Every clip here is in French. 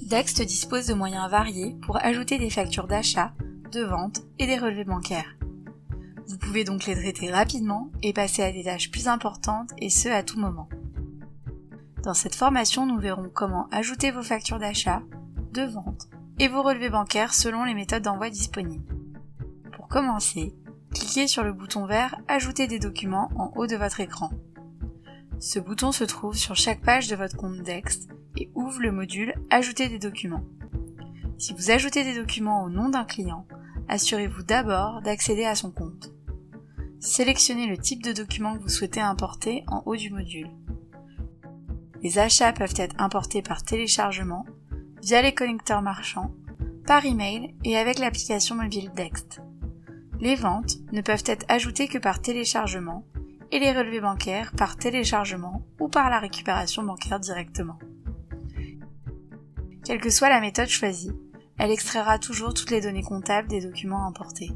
Dext dispose de moyens variés pour ajouter des factures d'achat, de vente et des relevés bancaires. Vous pouvez donc les traiter rapidement et passer à des tâches plus importantes et ce à tout moment. Dans cette formation, nous verrons comment ajouter vos factures d'achat, de vente et vos relevés bancaires selon les méthodes d'envoi disponibles. Pour commencer, cliquez sur le bouton vert « Ajouter des documents » en haut de votre écran. Ce bouton se trouve sur chaque page de votre compte Dext et ouvre le module « Ajouter des documents ». Si vous ajoutez des documents au nom d'un client, assurez-vous d'abord d'accéder à son compte. Sélectionnez le type de document que vous souhaitez importer en haut du module. Les achats peuvent être importés par téléchargement, via les connecteurs marchands, par email et avec l'application mobile Dext. Les ventes ne peuvent être ajoutées que par téléchargement et les relevés bancaires par téléchargement ou par la récupération bancaire directement. Quelle que soit la méthode choisie, elle extraira toujours toutes les données comptables des documents importés.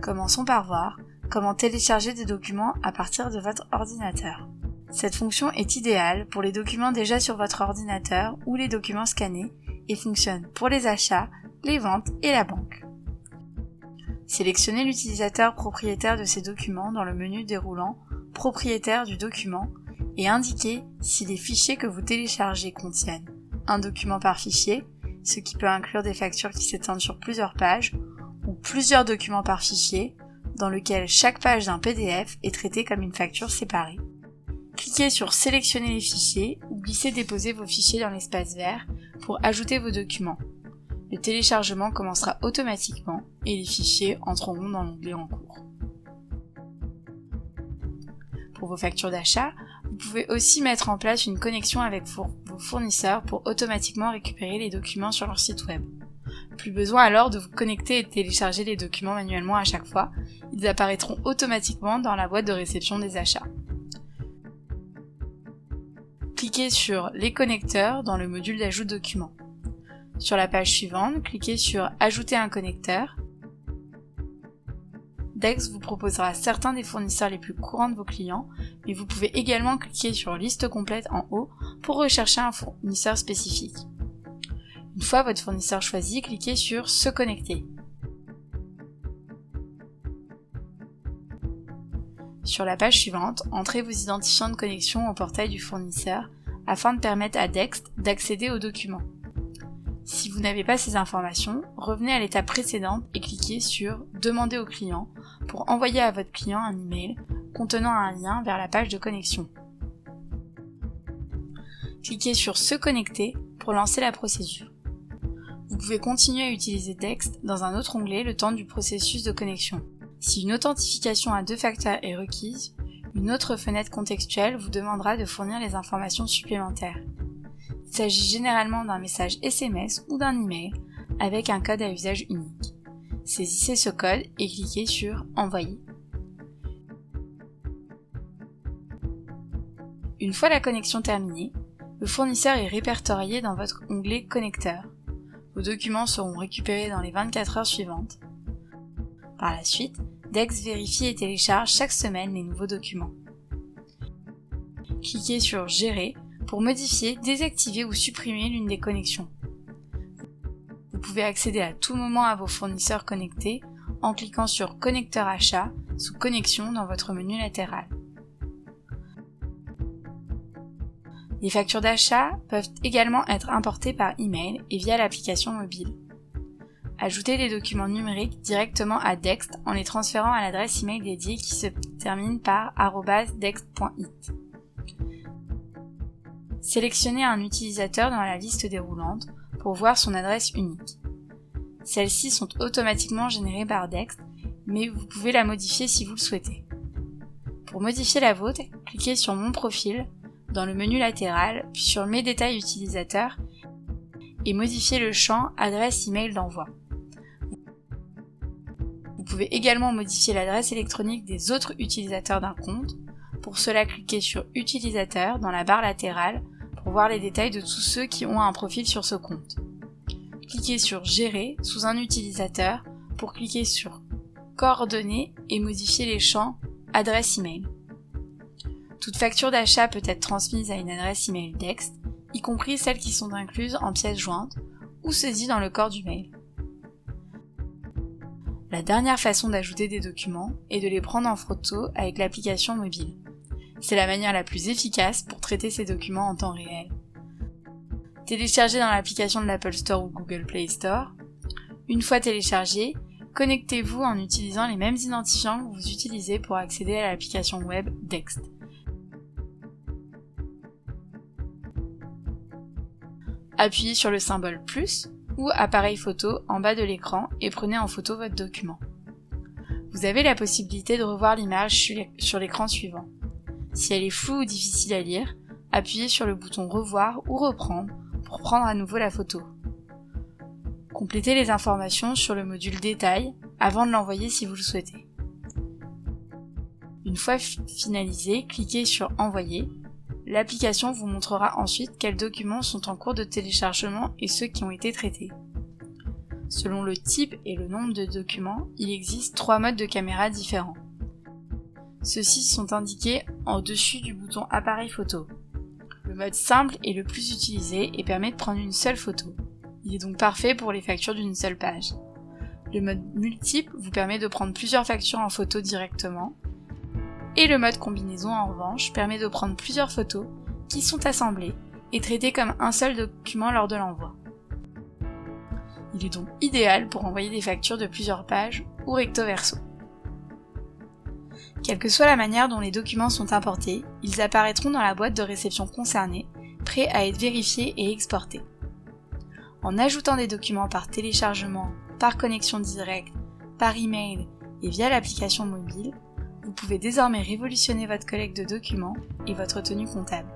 Commençons par voir comment télécharger des documents à partir de votre ordinateur. Cette fonction est idéale pour les documents déjà sur votre ordinateur ou les documents scannés et fonctionne pour les achats, les ventes et la banque. Sélectionnez l'utilisateur propriétaire de ces documents dans le menu déroulant « Propriétaire du document » et indiquez si les fichiers que vous téléchargez contiennent un document par fichier, ce qui peut inclure des factures qui s'étendent sur plusieurs pages, ou plusieurs documents par fichier, dans lequel chaque page d'un PDF est traitée comme une facture séparée. Cliquez sur « Sélectionner les fichiers » ou glissez-déposer vos fichiers dans l'espace vert pour ajouter vos documents. Le téléchargement commencera automatiquement et les fichiers entreront dans l'onglet en cours. Pour vos factures d'achat, vous pouvez aussi mettre en place une connexion avec vos fournisseurs pour automatiquement récupérer les documents sur leur site web. Plus besoin alors de vous connecter et de télécharger les documents manuellement à chaque fois, ils apparaîtront automatiquement dans la boîte de réception des achats. Cliquez sur « Les connecteurs » dans le module d'ajout de documents. Sur la page suivante, cliquez sur « Ajouter un connecteur ». Dext vous proposera certains des fournisseurs les plus courants de vos clients, mais vous pouvez également cliquer sur « Liste complète » en haut pour rechercher un fournisseur spécifique. Une fois votre fournisseur choisi, cliquez sur « Se connecter ». Sur la page suivante, entrez vos identifiants de connexion au portail du fournisseur afin de permettre à Dext d'accéder aux documents. Si vous n'avez pas ces informations, revenez à l'étape précédente et cliquez sur « Demander au client » pour envoyer à votre client un email contenant un lien vers la page de connexion. Cliquez sur « Se connecter » pour lancer la procédure. Vous pouvez continuer à utiliser Dext dans un autre onglet le temps du processus de connexion. Si une authentification à 2 facteurs est requise, une autre fenêtre contextuelle vous demandera de fournir les informations supplémentaires. Il s'agit généralement d'un message SMS ou d'un email avec un code à usage unique. Saisissez ce code et cliquez sur « Envoyer ». Une fois la connexion terminée, le fournisseur est répertorié dans votre onglet « Connecteur ». Vos documents seront récupérés dans les 24 heures suivantes. Par la suite, Dext vérifie et télécharge chaque semaine les nouveaux documents. Cliquez sur « Gérer » pour modifier, désactiver ou supprimer l'une des connexions. Vous pouvez accéder à tout moment à vos fournisseurs connectés en cliquant sur « Connecteur achat » sous « Connexion » dans votre menu latéral. Les factures d'achat peuvent également être importées par email et via l'application mobile. Ajoutez les documents numériques directement à Dext en les transférant à l'adresse email dédiée qui se termine par @dext.it. Sélectionnez un utilisateur dans la liste déroulante pour voir son adresse unique. Celles-ci sont automatiquement générées par Dext, mais vous pouvez la modifier si vous le souhaitez. Pour modifier la vôtre, cliquez sur Mon profil dans le menu latéral, puis sur Mes détails utilisateurs et modifiez le champ Adresse email d'envoi. Vous pouvez également modifier l'adresse électronique des autres utilisateurs d'un compte. Pour cela, cliquez sur Utilisateur dans la barre latérale pour voir les détails de tous ceux qui ont un profil sur ce compte. Cliquez sur Gérer sous un utilisateur pour cliquer sur Coordonnées et modifier les champs Adresse email. Toute facture d'achat peut être transmise à une adresse email Dext. y compris celles qui sont incluses en pièces jointes ou saisies dans le corps du mail. La dernière façon d'ajouter des documents est de les prendre en photo avec l'application mobile. C'est la manière la plus efficace pour traiter ces documents en temps réel. Téléchargez dans l'application de l'Apple Store ou Google Play Store. Une fois téléchargé, connectez-vous en utilisant les mêmes identifiants que vous utilisez pour accéder à l'application web Dext. Appuyez sur le symbole plus ou appareil photo en bas de l'écran et prenez en photo votre document. Vous avez la possibilité de revoir l'image sur l'écran suivant. Si elle est floue ou difficile à lire, appuyez sur le bouton revoir ou reprendre pour prendre à nouveau la photo. Complétez les informations sur le module détail avant de l'envoyer si vous le souhaitez. Une fois finalisé, cliquez sur envoyer. L'application vous montrera ensuite quels documents sont en cours de téléchargement et ceux qui ont été traités. Selon le type et le nombre de documents, il existe 3 modes de caméra différents. Ceux-ci sont indiqués en dessus du bouton appareil photo. Le mode simple est le plus utilisé et permet de prendre une seule photo. Il est donc parfait pour les factures d'une seule page. Le mode multiple vous permet de prendre plusieurs factures en photo directement. Et le mode combinaison en revanche permet de prendre plusieurs photos qui sont assemblées et traitées comme un seul document lors de l'envoi. Il est donc idéal pour envoyer des factures de plusieurs pages ou recto verso. Quelle que soit la manière dont les documents sont importés, ils apparaîtront dans la boîte de réception concernée, prêts à être vérifiés et exportés. En ajoutant des documents par téléchargement, par connexion directe, par email et via l'application mobile, vous pouvez désormais révolutionner votre collecte de documents et votre tenue comptable.